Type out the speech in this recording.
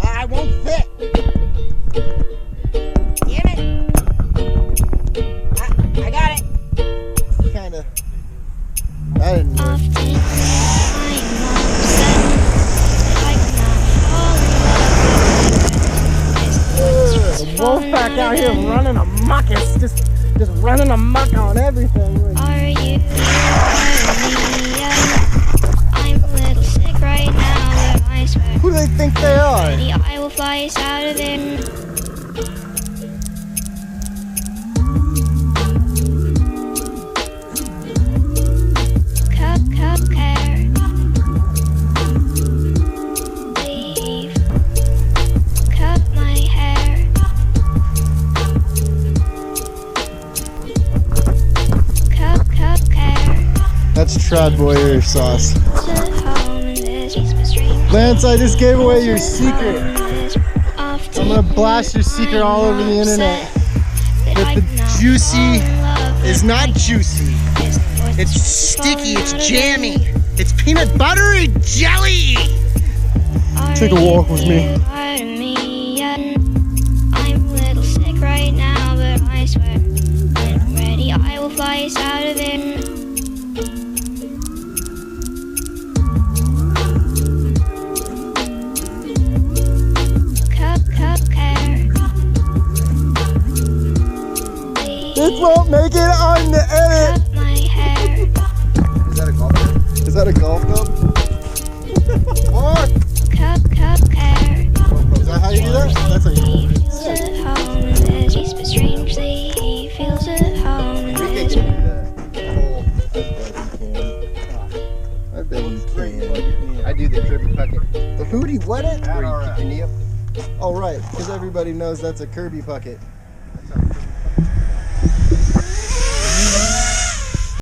I won't fit. Damn it. I got it. Kinda. I didn't know. The wolf pack out here running amok. It's just running amok on everything. Are you I'm a little sick right now, but I swear. Who do they think they are? I will fly us out of there. That's TradBoyer sauce. Lance, I just gave away your secret. I'm gonna blast your secret all over the internet. That the juicy is not juicy. It's sticky, it's jammy. It's peanut buttery jelly. Take a walk with me. I'm a little sick right now, but I swear when I'm ready, I will fly us out of there. This won't make it on the edit. Is that a golf club? Is that a golf club? What? Is that how you do that? That's how you do it. I bet you can. I do the Kirby pucket. The hootie, what it? Where you keep your knee up? Oh right, because everybody knows that's a Kirby pucket.